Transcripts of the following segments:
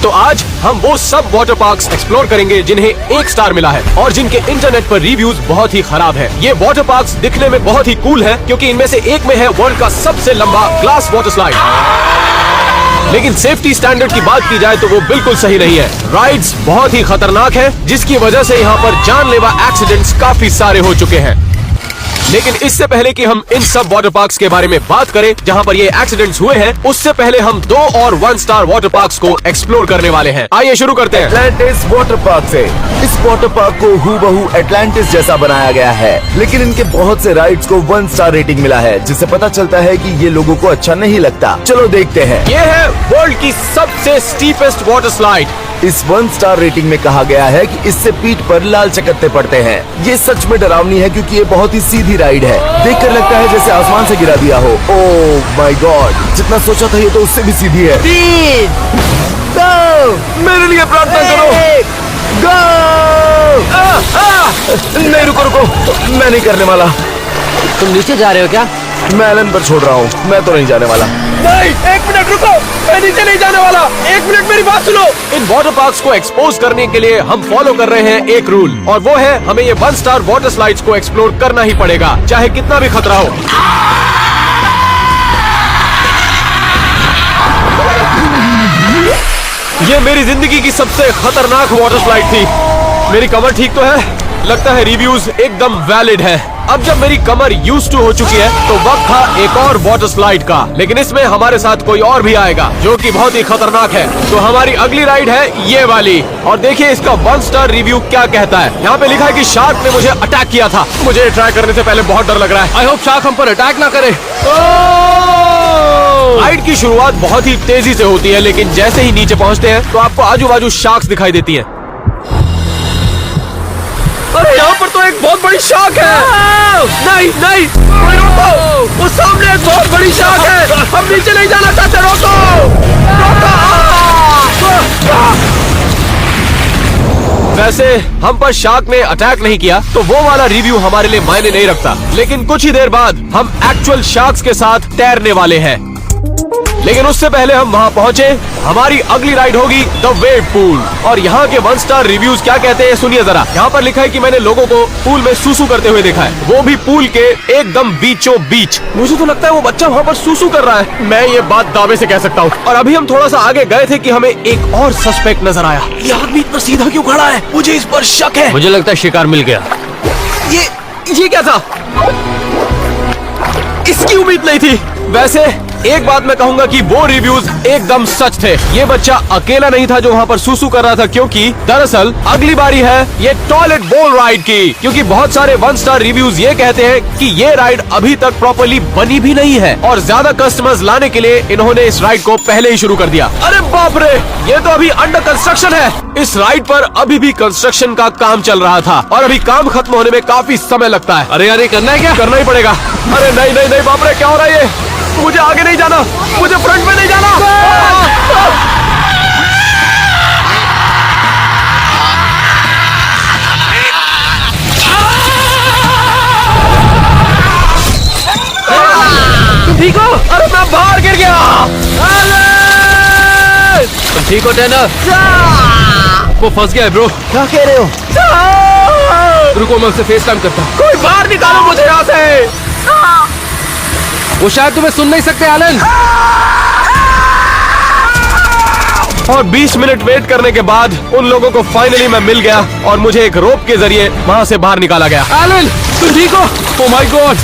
तो आज हम वो सब वाटर पार्क्स एक्सप्लोर करेंगे जिन्हें 1 स्टार मिला है और जिनके इंटरनेट पर रिव्यूज बहुत ही खराब है। ये वाटर पार्क्स दिखने में बहुत ही कूल है क्योंकि इनमें से एक में है वर्ल्ड का सबसे लंबा ग्लास वाटर स्लाइड, लेकिन सेफ्टी स्टैंडर्ड की बात की जाए तो वो बिल्कुल सही नहीं है। राइड्स बहुत ही खतरनाक है जिसकी वजह से यहाँ पर जानलेवा एक्सीडेंट्स काफी सारे हो चुके हैं। लेकिन इससे पहले कि हम इन सब वाटर पार्क्स के बारे में बात करें जहां पर ये एक्सीडेंट्स हुए हैं, उससे पहले हम 2 और 1 स्टार वाटर पार्क्स को एक्सप्लोर करने वाले हैं। आइए शुरू करते हैं एटलांटिस वाटर पार्क से। इस वाटर पार्क को हूबहू एटलांटिस जैसा बनाया गया है, लेकिन इनके बहुत से राइड्स को 1 स्टार रेटिंग मिला है, जिससे पता चलता है कि ये लोगों को अच्छा नहीं लगता। चलो देखते हैं। ये है वर्ल्ड की सबसे स्टीपेस्ट वाटर स्लाइड। इस 1 स्टार रेटिंग में कहा गया है कि इससे पीठ पर लाल चकत्ते पड़ते हैं। ये सच में डरावनी है क्योंकि ये बहुत ही सीधी राइड है। देखकर लगता है जैसे आसमान से गिरा दिया हो। ओह माय गॉड, जितना सोचा था ये तो उससे भी सीधी है। 3, 2, मेरे लिए प्रार्थना करो। गो! नहीं रुको रुको, मैं नहीं करने वाला। तुम नीचे जा रहे हो क्या? मैं एलन पर छोड़ रहा हूँ, मैं तो नहीं जाने वाला। नहीं, 1 मिनट रुको, मैं नीचे नहीं जाने वाला। 1 मिनट मेरी बात सुनो। इन वाटर पार्क्स को एक्सपोज करने के लिए हम फॉलो कर रहे हैं एक रूल, और वो है हमें ये 1 स्टार वाटर स्लाइड्स को एक्सप्लोर करना ही पड़ेगा, चाहे कितना भी खतरा हो। ये मेरी जिंदगी की सबसे खतरनाक वाटर स्लाइड थी। मेरी कमर ठीक तो है? लगता है रिव्यूज एकदम वैलिड है। अब जब मेरी कमर यूज्ड टू हो चुकी है तो वक्त था एक और वाटर स्लाइड का, लेकिन इसमें हमारे साथ कोई और भी आएगा जो कि बहुत ही खतरनाक है। तो हमारी अगली राइड है ये वाली, और देखिए इसका 1 स्टार रिव्यू क्या कहता है। यहाँ पे लिखा है कि शार्क ने मुझे अटैक किया था। मुझे ट्राई करने से पहले बहुत डर लग रहा है। आई होप शार्क हम पर अटैक ना करे। राइड की शुरुआत बहुत ही तेजी से होती है, लेकिन जैसे ही नीचे पहुँचते हैं तो आपको आजू बाजू शार्क्स दिखाई देती है। अरे यहाँ पर तो एक बहुत बड़ी शार्क है। नहीं नहीं, रोको, वो सामने एक बहुत बड़ी शार्क है। हम नीचे नहीं जाना चाहते, रोको रोको। वैसे हम पर शार्क ने अटैक नहीं किया तो वो वाला रिव्यू हमारे लिए मायने नहीं रखता, लेकिन कुछ ही देर बाद हम एक्चुअल शार्क्स के साथ तैरने वाले हैं। लेकिन उससे पहले हम वहाँ पहुँचे, हमारी अगली राइड होगी द वेव पूल। और यहाँ के 1 स्टार रिव्यूज क्या कहते हैं सुनिए जरा। यहाँ पर लिखा है कि मैंने लोगों को पूल में सूसू करते हुए देखा है, वो भी पूल के एकदम बीचों बीच। मुझे तो लगता है वो बच्चा वहाँ पर सूसू कर रहा है। मैं ये बात दावे से कह सकता हूँ। और अभी हम थोड़ा सा आगे गए थे कि हमें एक और सस्पेक्ट नजर आया। ये आदमी इतना सीधा क्यों खड़ा है? मुझे इस पर शक है। मुझे लगता है शिकार मिल गया। ये क्या था? इसकी उम्मीद नहीं थी। वैसे एक बात मैं कहूंगा कि वो रिव्यूज एकदम सच थे। ये बच्चा अकेला नहीं था जो वहाँ पर सूसू कर रहा था, क्योंकि दरअसल अगली बारी है ये टॉयलेट बोल राइड की। क्योंकि बहुत सारे 1 स्टार रिव्यूज ये कहते हैं कि ये राइड अभी तक प्रॉपर्ली बनी भी नहीं है, और ज्यादा कस्टमर्स लाने के लिए इन्होंने इस राइड को पहले ही शुरू कर दिया। अरे बाप रे, ये तो अभी अंडर कंस्ट्रक्शन है। इस राइड पर अभी भी कंस्ट्रक्शन का काम चल रहा था और अभी काम खत्म होने में काफी समय लगता है। अरे यार, ये करना है क्या? करना ही पड़ेगा। अरे नहीं नहीं नहीं, बाप रे, क्या हो रहा है ये? मुझे आगे नहीं जाना, मुझे फ्रंट में नहीं जाना। तुम ठीक हो? अरे मैं बाहर गिर गया। तुम ठीक हो टेनर? वो फंस गया है ब्रो। क्या कह रहे हो? रुको, मैं उससे फेस टाइम करता हूँ। कोई बाहर निकालो मुझे यहाँ से। वो शायद तुम्हें सुन नहीं सकते एलन। और 20 मिनट वेट करने के बाद उन लोगों को फाइनली मैं मिल गया और मुझे एक रोप के जरिए वहाँ से बाहर निकाला गया। एलन, तुम ठीक हो? ओह माय गॉड,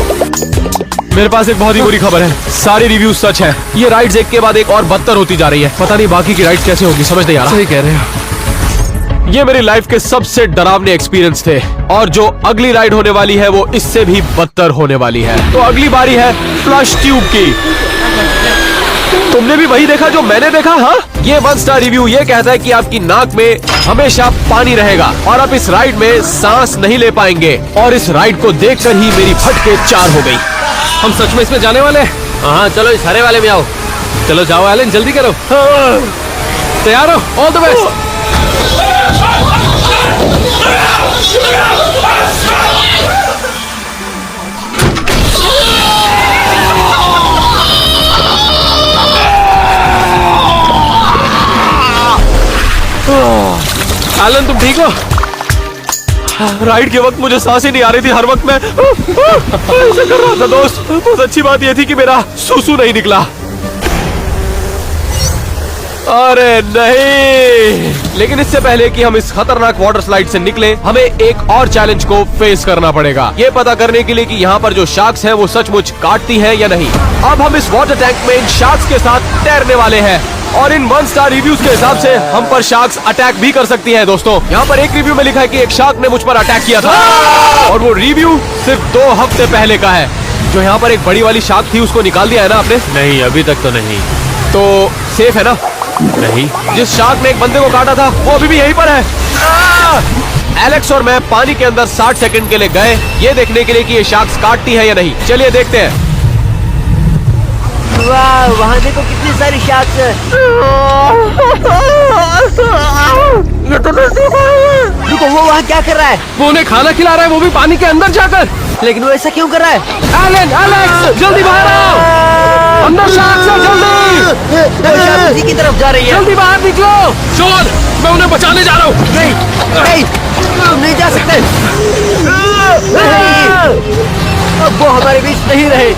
मेरे पास एक बहुत ही बुरी खबर है। सारी रिव्यूज सच हैं। ये राइड्स एक के बाद एक और बदतर होती जा रही है। पता नहीं बाकी की राइड्स कैसे होगी, समझ नहीं आ रहा। सही कह रहे हो। ये मेरी लाइफ के सबसे डरावने एक्सपीरियंस थे, और जो अगली राइड होने वाली है वो इससे भी बदतर होने वाली है। तो अगली बारी है फ्लश ट्यूब की। तुमने भी वही देखा जो मैंने देखा? हाँ, ये 1 स्टार रिव्यू ये कहता है कि आपकी नाक में हमेशा पानी रहेगा और आप इस राइड में सांस नहीं ले पाएंगे। और इस राइड को देखकर ही मेरी फटके 4 हो गई। हम सच में इसमें जाने वाले हैं? हाँ, चलो इस हरे वाले में आओ। चलो जाओ एलन, जल्दी करो। तैयार हो? All the best. एलन तुम ठीक हो? राइड के वक्त मुझे सांसें नहीं आ रही थी, हर वक्त मैं ऐसे कर रहा था दोस्त। बहुत अच्छी बात यह थी कि मेरा सूसू नहीं निकला। अरे नहीं, लेकिन इससे पहले कि हम इस खतरनाक वाटर स्लाइड से निकले, हमें एक और चैलेंज को फेस करना पड़ेगा, ये पता करने के लिए कि यहाँ पर जो शार्क्स हैं वो सचमुच काटती हैं या नहीं। अब हम इस वाटर टैंक में इन शार्क्स के साथ तैरने वाले हैं और इन 1 स्टार रिव्यूज के हिसाब से हम पर शार्क्स अटैक भी कर सकती हैं दोस्तों। यहाँ पर एक रिव्यू में लिखा है कि एक शार्क ने मुझ पर अटैक किया था और वो रिव्यू सिर्फ 2 हफ्ते पहले का है। जो यहाँ पर एक बड़ी वाली शार्क थी उसको निकाल दिया है ना आपने? नहीं, अभी तक तो नहीं। तो सेफ है ना? नहीं। जिस शार्क ने एक बंदे को काटा था वो अभी भी यहीं पर है। एलेक्स और मैं पानी के अंदर 60 सेकंड के लिए गए ये देखने के लिए कि ये शार्क्स काटती है या नहीं। चलिए देखते हैं। वाह, वहाँ देखो कितनी सारी शार्क्स है। रुको, वो वहाँ क्या कर रहा है? वो उन्हें खाना खिला रहा है, वो भी पानी के अंदर जाकर। लेकिन वो ऐसा क्यों कर रहा है? एलन, एलेक्स, जल्दी बाहर आओ। अंदर शार्क्स है, जल्दी। वो शार्क उसी की तरफ जा रही है। जल्दी बाहर निकलो। शोन, मैं उन्हें बचाने जा रहा हूँ। नहीं, नहीं, तुम नहीं जा सकते। नहीं, अब वो हमारे बीच नहीं रहे।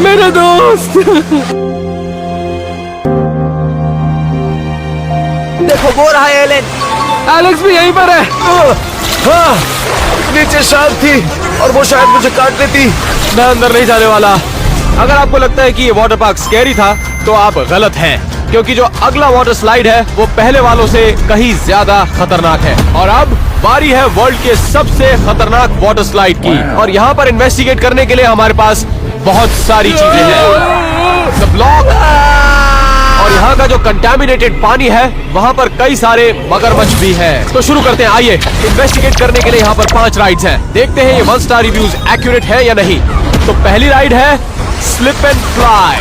मेरे दोस्त। देखो वो रहा है एलन। एलेक्स भी यहीं पर है। हाँ, नीचे शार्क थी और वो शायद मुझे काट लेती। मैं अंदर नहीं जाने वाला। अगर आपको लगता है कि ये वाटर पार्क स्कैरी था तो आप गलत हैं, क्योंकि जो अगला वाटर स्लाइड है वो पहले वालों से कहीं ज्यादा खतरनाक है। और अब बारी है वर्ल्ड के सबसे खतरनाक वाटर स्लाइड की, और यहाँ पर इन्वेस्टिगेट करने के लिए हमारे पास बहुत सारी चीजें हैं। द ब्लॉक, और यहाँ का जो कंटामिनेटेड पानी है वहाँ पर कई सारे मगरमच्छ भी है। तो शुरू करते हैं, आइए। इन्वेस्टिगेट करने के लिए यहाँ पर 5 राइड्स हैं। देखते हैं ये 1 स्टार रिव्यूज एक्यूरेट है या नहीं। तो पहली राइड है स्लिप एंड फ्लाई।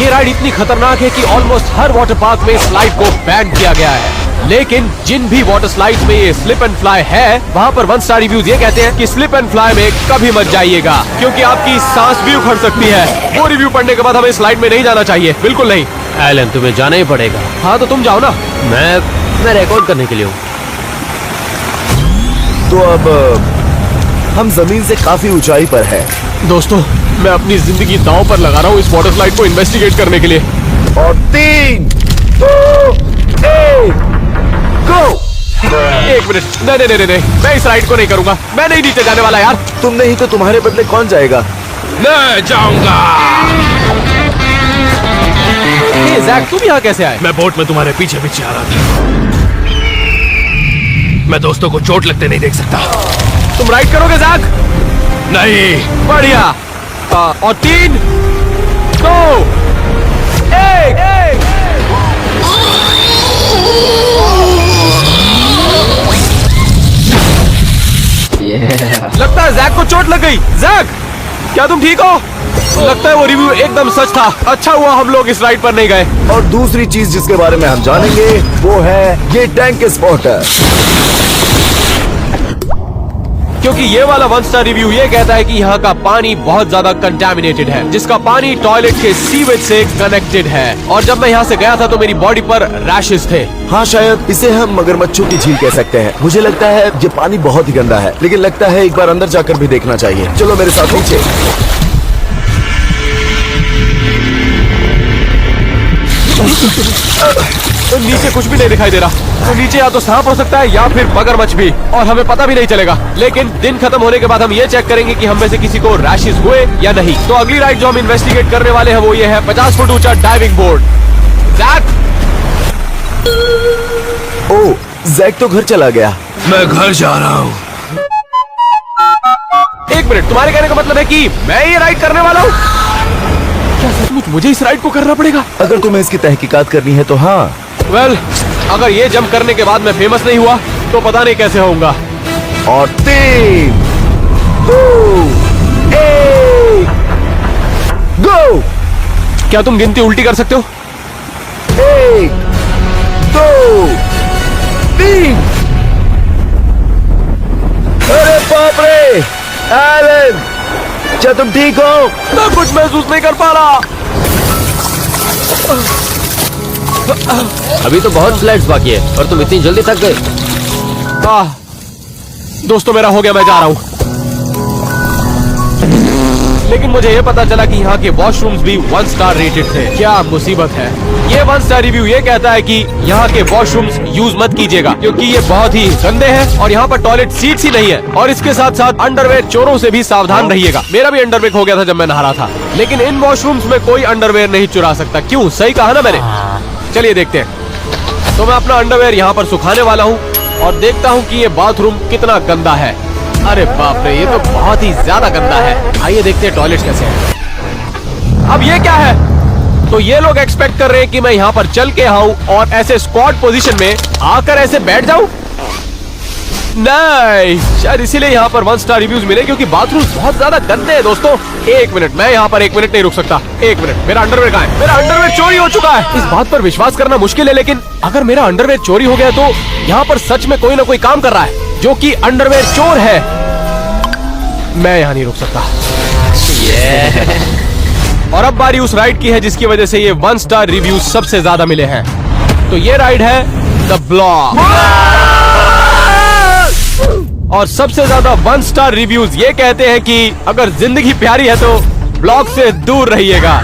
ये राइड इतनी खतरनाक है कि ऑलमोस्ट हर वाटर पार्क में स्लाइड को बैन किया गया है। लेकिन जिन भी वाटर स्लाइड्स में ये स्लिप एंड फ्लाई है वहाँ पर 1 स्टार रिव्यूज ये कहते हैं कि स्लिप एंड फ्लाई में कभी मत जाइएगा, क्योंकि आपकी सांस भी उखड़ सकती है। वो रिव्यू पढ़ने के बाद हमें स्लाइड में नहीं जाना चाहिए, बिल्कुल नहीं। एलन, तुम्हें जाना ही पड़ेगा। हाँ तो तुम जाओ ना। मैं रिकॉर्ड करने के लिए हूँ। तो अब हम जमीन से काफी ऊंचाई पर है। दोस्तों, मैं अपनी जिंदगी दांव पर लगा रहा हूँ इस वाटर स्लाइड को इन्वेस्टिगेट करने के लिए। और 3, 2, 1, गो। 1 मिनट, नहीं, मैं इस राइड को नहीं करूंगा। मैं नहीं नीचे जाने वाला यार। तुम नहीं तो तुम्हारे बदले कौन जाएगा? मैं जाऊंगा। जैक, तुम यहाँ कैसे आए? मैं बोट में तुम्हारे पीछे पीछे आ रहा था। मैं दोस्तों को चोट लगते नहीं देख सकता। तुम राइड करोगे जैक? नहीं। बढ़िया। और 3, 2, 1। लगता है जैक को चोट लग गई। जैक, क्या तुम ठीक हो? लगता है वो रिव्यू एकदम सच था। अच्छा हुआ हम लोग इस राइड पर नहीं गए। और दूसरी चीज जिसके बारे में हम जानेंगे वो है ये टैंक स्पॉटर, क्योंकि ये वाला 1 स्टार रिव्यू ये कहता है कि यहाँ का पानी बहुत ज्यादा कंटामिनेटेड है, जिसका पानी टॉयलेट के सीवेज से कनेक्टेड है। और जब मैं यहाँ से गया था तो मेरी बॉडी पर रैशेस थे। हाँ शायद इसे हम मगरमच्छों की झील कह सकते हैं। मुझे लगता है ये पानी बहुत ही गंदा है, लेकिन लगता है एक बार अंदर जाकर भी देखना चाहिए। चलो मेरे साथ नीचे। तो नीचे कुछ भी नहीं दिखाई दे रहा। तो नीचे या तो सांप हो सकता है या फिर मगरमच्छ भी, और हमें पता भी नहीं चलेगा। लेकिन दिन खत्म होने के बाद हम ये चेक करेंगे कि हम में से किसी को रैशेस हुए या नहीं। तो अगली राइड जो हम इन्वेस्टिगेट करने वाले हैं वो ये है 50 फुट ऊंचा डाइविंग बोर्ड। जैक, ओ, जैक तो घर चला गया। मैं घर जा रहा हूँ। 1 मिनट, तुम्हारे कहने का मतलब है कि मैं ये राइड करने वाला हूँ? क्या सचमुच मुझे इस राइड को करना पड़ेगा? अगर तुम्हें इसकी तहकीकात करनी है तो हाँ। वेल, अगर ये जंप करने के बाद मैं फेमस नहीं हुआ तो पता नहीं कैसे होऊंगा। और 3, 2, 1, गो। क्या तुम गिनती उल्टी कर सकते हो? 1, 2, 3। अरे बाप रे, एलन, क्या तुम ठीक हो? मैं कुछ महसूस नहीं कर पा रहा। अभी तो बहुत स्लाइड्स बाकी है और तुम इतनी जल्दी थक गए। दोस्तों मेरा हो गया, मैं जा रहा हूँ। लेकिन मुझे ये पता चला कि यहाँ के वॉशरूम्स भी 1 स्टार रेटेड थे। क्या मुसीबत है। ये 1 स्टार रिव्यू ये कहता है कि यहाँ के वॉशरूम्स यूज मत कीजिएगा क्योंकि ये बहुत ही गंदे हैं और यहाँ पर टॉयलेट सीट्स ही नहीं है। और इसके साथ साथ अंडरवेयर चोरों से भी सावधान रहिएगा। मेरा भी अंडरवेयर हो गया था जब मैं नहा रहा था, लेकिन इन वॉशरूम्स में कोई अंडरवेयर नहीं चुरा सकता। क्यों? सही कहा ना मैंने? चलिए देखते हैं। तो मैं अपना अंडरवेयर यहाँ पर सुखाने वाला हूँ और देखता हूँ कि ये बाथरूम कितना गंदा है। अरे बाप रे, ये तो बहुत ही ज्यादा गंदा है। आइए देखते हैं टॉयलेट कैसे है। अब ये क्या है? तो ये लोग एक्सपेक्ट कर रहे हैं कि मैं यहाँ पर चल के आऊं और ऐसे स्क्वाट पोजीशन में आकर ऐसे बैठ जाऊं? नहीं, शायद इसीलिए यहाँ पर 1 स्टार रिव्यूज मिले क्योंकि बाथरूम बहुत ज्यादा गंदे हैं। दोस्तों 1 मिनट, मैं यहाँ पर 1 मिनट नहीं रुक सकता। 1 मिनट, मेरा अंडरवेयर कहाँ है? मेरा अंडरवेयर चोरी हो चुका है। इस बात पर विश्वास करना मुश्किल है, लेकिन अगर मेरा अंडरवेयर चोरी हो गया तो यहाँ पर सच में कोई ना कोई काम कर रहा है जो कि अंडरवेयर चोर है। मैं यहाँ नहीं रुक सकता। और अब बारी उस राइड की है जिसकी वजह से ये 1 स्टार रिव्यू सबसे ज्यादा मिले हैं। तो ये राइड है द ब्लॉक। और सबसे ज्यादा 1 स्टार रिव्यूज ये कहते हैं कि अगर जिंदगी प्यारी है तो ब्लॉक से दूर रहिएगा।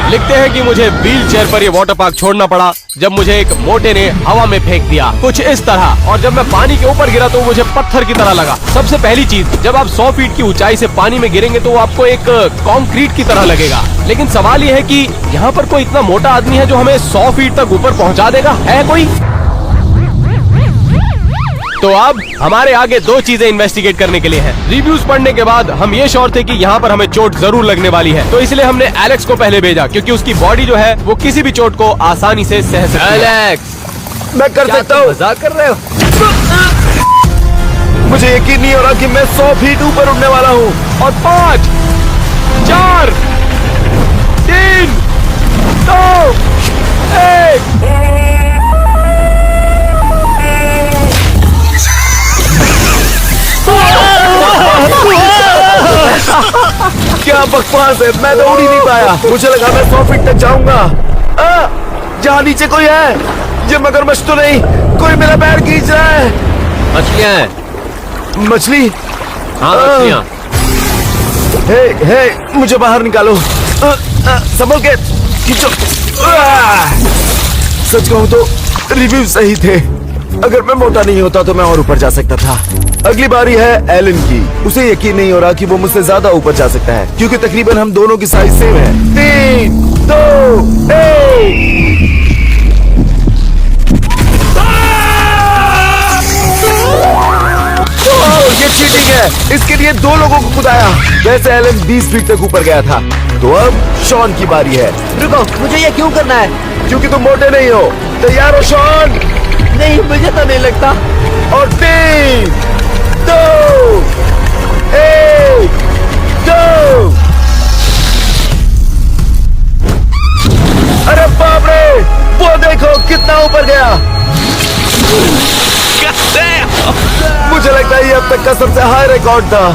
लिखते हैं कि मुझे व्हील चेयर पर ये वाटर पार्क छोड़ना पड़ा जब मुझे एक मोटे ने हवा में फेंक दिया, कुछ इस तरह। और जब मैं पानी के ऊपर गिरा तो मुझे पत्थर की तरह लगा। सबसे पहली चीज, जब आप 100 फीट की ऊंचाई से पानी में गिरेंगे तो वो आपको एक कंक्रीट की तरह लगेगा। लेकिन सवाल ये है कि यहाँ पर कोई इतना मोटा आदमी है जो हमें 100 फीट तक ऊपर पहुँचा देगा? है कोई? तो अब हमारे आगे 2 चीजें इन्वेस्टिगेट करने के लिए हैं। रिव्यूज पढ़ने के बाद हम ये श्योर थे कि यहाँ पर हमें चोट जरूर लगने वाली है, तो इसलिए हमने एलेक्स को पहले भेजा क्योंकि उसकी बॉडी जो है वो किसी भी चोट को आसानी से सह सकती है। एलेक्स, मैं कर सकता हूँ। मजाक कर रहे हो? मुझे यकीन नहीं हो रहा कि मैं 100 फीट ऊपर उड़ने वाला हूँ। और 5 4 3 2 1। क्या बकवास है, मैं तो उड़ ही नहीं पाया। मुझे लगा मैं 100 फीट तक जाऊंगा। जहाँ नीचे कोई है। ये मगरमच्छ तो नहीं, कोई मेरा पैर खींच रहा है। मछलियाँ हैं। मछली? हाँ मछलियाँ। हे, मुझे बाहर निकालो। संभल के खींचो। सच कहूँ तो रिव्यू सही थे। अगर मैं मोटा नहीं होता तो मैं और ऊपर जा सकता था। अगली बारी है एलन की। उसे यकीन नहीं हो रहा कि वो मुझसे ज्यादा ऊपर जा सकता है क्योंकि तकरीबन हम दोनों की साइज सेम है। 3 2 1। ये चीटिंग है। इसके लिए 2 लोगों को कुदाया। वैसे एलन 20 फीट तक ऊपर गया था। तो अब शॉन की बारी है। रुको, मुझे ये क्यों करना है? क्योंकि तुम मोटे नहीं हो। तैयार हो शॉन? नहीं, मुझे तो नहीं लगता। और 3 2 1 2। अरे बाप रे, वो देखो कितना ऊपर गया। मुझे लगता है ये अब तक का सबसे हाई रिकॉर्ड था।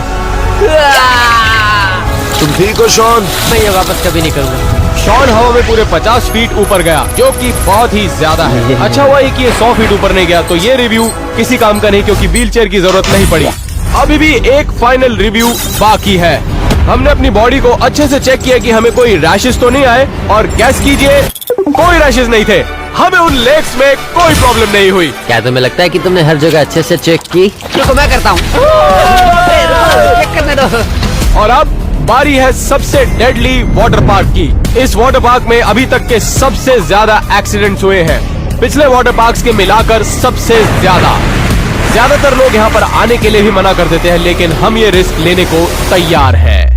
तुम ठीक हो शॉन? मैं ये वापस कभी नहीं करूंगा। शॉन हवा में पूरे 50 फीट ऊपर गया जो कि बहुत ही ज्यादा है। अच्छा हुआ कि ये 100 फीट ऊपर नहीं गया, तो ये रिव्यू किसी काम का नहीं क्योंकि व्हील चेयर की जरूरत नहीं पड़ी। अभी भी एक फाइनल रिव्यू बाकी है। हमने अपनी बॉडी को अच्छे से चेक किया कि हमें कोई रैशेस तो नहीं आए, और गैस कीजिए, कोई रैशेस नहीं थे। हमें उन लेग्स में कोई प्रॉब्लम नहीं हुई। क्या तुम्हें लगता है कि तुमने हर जगह अच्छे से चेक की? रुको, मैं करता हूँ। चेक करने दो। और अब बारी है सबसे डेडली वाटर पार्क की। इस वाटर पार्क में अभी तक के सबसे ज्यादा एक्सीडेंट्स हुए हैं, पिछले वाटर पार्क्स के मिलाकर सबसे ज्यादा। ज्यादातर लोग यहाँ पर आने के लिए भी मना कर देते हैं, लेकिन हम ये रिस्क लेने को तैयार हैं।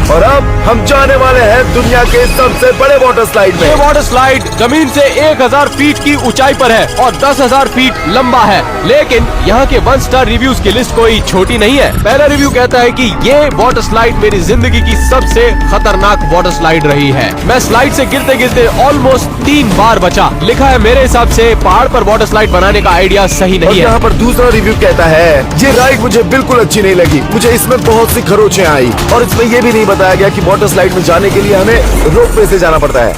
और अब हम जाने वाले हैं दुनिया के सबसे बड़े वाटर स्लाइड ये में। वाटर स्लाइड जमीन से 1000 फीट की ऊंचाई पर है और 10,000 फीट लंबा है। लेकिन यहाँ के 1 स्टार रिव्यूज की लिस्ट कोई छोटी नहीं है। पहला रिव्यू कहता है कि ये वाटर स्लाइड मेरी जिंदगी की सबसे खतरनाक वाटर स्लाइड रही है। मैं स्लाइड से गिरते गिरते ऑलमोस्ट 3 बार बचा। लिखा है मेरे हिसाब से पहाड़ पर वाटर स्लाइड बनाने का आइडिया सही और नहीं है। यहाँ पर दूसरा रिव्यू कहता है ये राइड मुझे बिल्कुल अच्छी नहीं लगी। मुझे इसमें बहुत सी खरोचें आई और इसमें ये भी नहीं बताया गया कि वाटर स्लाइड में जाने के लिए हमें रोपवे से जाना पड़ता है।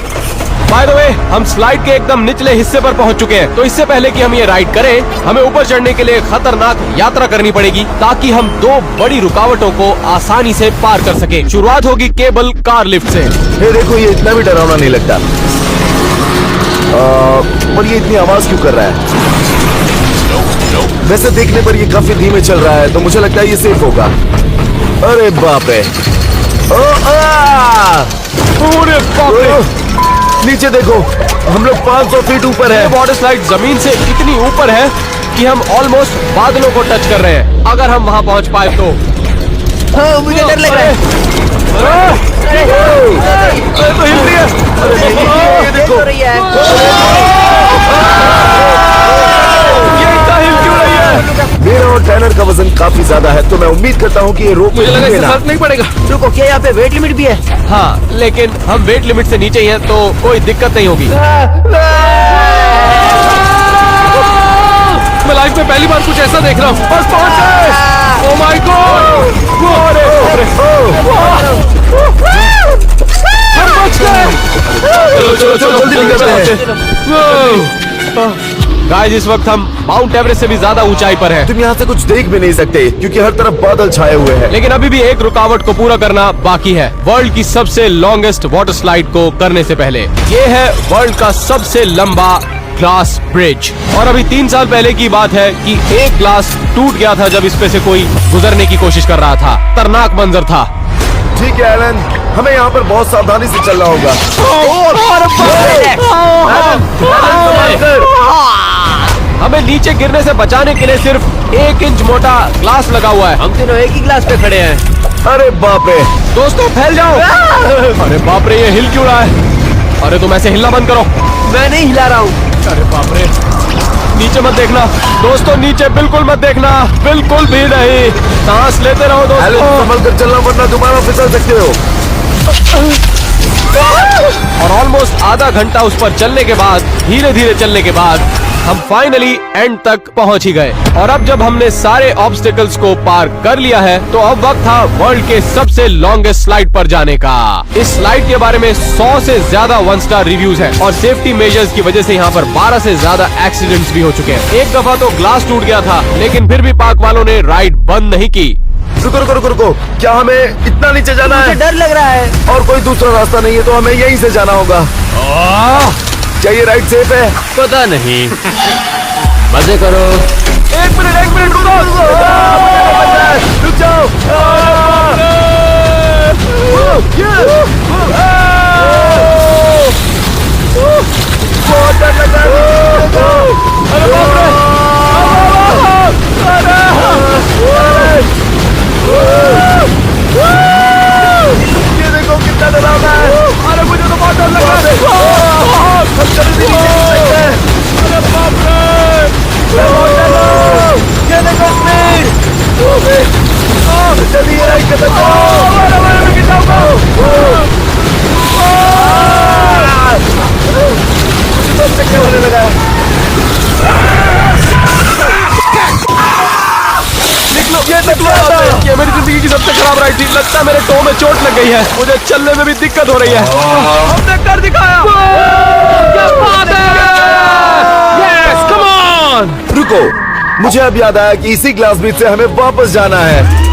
बाय द वे, हम स्लाइड के एकदम निचले हिस्से पर पहुंच चुके हैं। तो इससे पहले कि हम ये राइड करें, हमें ऊपर चढ़ने के लिए खतरनाक यात्रा करनी पड़ेगी ताकि हम 2 बड़ी रुकावटों को आसानी से पार कर सके। शुरुआत होगी केबल कार लिफ्ट से। ये देखो, ये इतना भी डरावना नहीं लगता। पर ये इतनी आवाज क्यों कर रहा है? वैसे देखने पर ये काफी धीमे चल रहा है, तो मुझे लगता है ये सेफ होगा। अरे बाप रे! अरे बाप रे! नीचे देखो, हम लोग 500 फीट ऊपर ये है। वाटर स्लाइड जमीन से इतनी ऊपर है कि हम ऑलमोस्ट बादलों को टच कर रहे हैं। अगर हम वहाँ पहुँच पाए तो। हाँ, मुझे डर लग रहा है। तो हिल रही है। ये देखो, हो रही है। ये इतना हिल क्यों रही है? मेरा और टैनर का वजन काफी ज्यादा है, तो मैं उम्मीद करता हूँ कि ये रोक मुझे लगा इससे लेना। फर्क नहीं पड़ेगा। रुको, क्या यहाँ पे वेट लिमिट भी है? हाँ, लेकिन हम वेट लिमिट से नीचे ही हैं, तो कोई दिक्कत नहीं होगी। मैं लाइफ में पहली बार कुछ ऐसा देख रहा हूँ। बस पहुंच गए। Oh my God! हम बच गए। चलो चलो चलो जल्दी निकलते हैं। गाइस, इस वक्त हम माउंट एवरेस्ट से भी ज्यादा ऊंचाई पर हैं। तुम यहाँ से कुछ देख भी नहीं सकते क्योंकि हर तरफ बादल छाए हुए हैं। लेकिन अभी भी एक रुकावट को पूरा करना बाकी है। वर्ल्ड की सबसे लॉन्गेस्ट वाटर स्लाइड को करने से पहले ये है वर्ल्ड का सबसे लंबा ग्लास ब्रिज। और अभी 3 साल पहले की बात है कि एक ग्लास टूट गया था जब इस पे से कोई गुजरने की कोशिश कर रहा था। खतरनाक मंजर था। ठीक है एलन, हमें यहाँ पर बहुत सावधानी से चलना होगा। हमें नीचे गिरने से बचाने के लिए सिर्फ 1 इंच मोटा ग्लास लगा हुआ है। हम तीनों एक ही क्लास पे खड़े हैं। अरे बाप रे! दोस्तों फैल जाओ। अरे बाप रे, ये हिल क्यों रहा है? अरे तुम ऐसे हिलना बंद करो। मैं नहीं हिला रहा हूँ। अरे बाप रे, नीचे मत देखना दोस्तों, नीचे बिल्कुल मत देखना, बिल्कुल भी नहीं। सांस लेते रहो एलन, दोस्तों। संभल कर चलना वरना दोबारा फिसल सकते हो। और ऑलमोस्ट आधा घंटा उस पर चलने के बाद, धीरे धीरे चलने के बाद हम फाइनली एंड तक पहुंच ही गए। और अब जब हमने सारे ऑब्स्टिकल्स को पार कर लिया है, तो अब वक्त था वर्ल्ड के सबसे लॉन्गेस्ट स्लाइड पर जाने का। इस स्लाइड के बारे में 100 से ज्यादा 1 स्टार रिव्यूज हैं और सेफ्टी मेजर्स की वजह से यहाँ पर 12 से ज्यादा एक्सीडेंट्स भी हो चुके हैं। एक दफा तो ग्लास टूट गया था, लेकिन फिर भी पार्क वालों ने राइड बंद नहीं की। रुको रुको रुको रुको, क्या हमें इतना नीचे जाना मुझे है? डर लग रहा है। और कोई दूसरा रास्ता नहीं है, तो हमें यहीं से जाना होगा। क्या ये राइड सेफ है? पता नहीं। मजे करो। एक मिनट रुको। रुक जाओ। बहुत डर लग रहा है। अरे बाप रे! ये देखो कितना डरावना है। अरे मुझे तो बहुत डर लग रहा है। हम कभी भी नीचे गिर सकते हैं। अरे बाप रे! ये देखो स्पीड। चलिए राइड खत्म चक्कर होने लगा है। ये मेरी जिंदगी की सबसे खराब राइड थी। लगता है मेरे टो में चोट लग गई है। मुझे चलने में भी दिक्कत हो रही है। हमने कर दिखाया। क्या बात है! Yes, come on! रुको, मुझे अब याद आया कि इसी ग्लास ब्रिज से हमें वापस जाना है।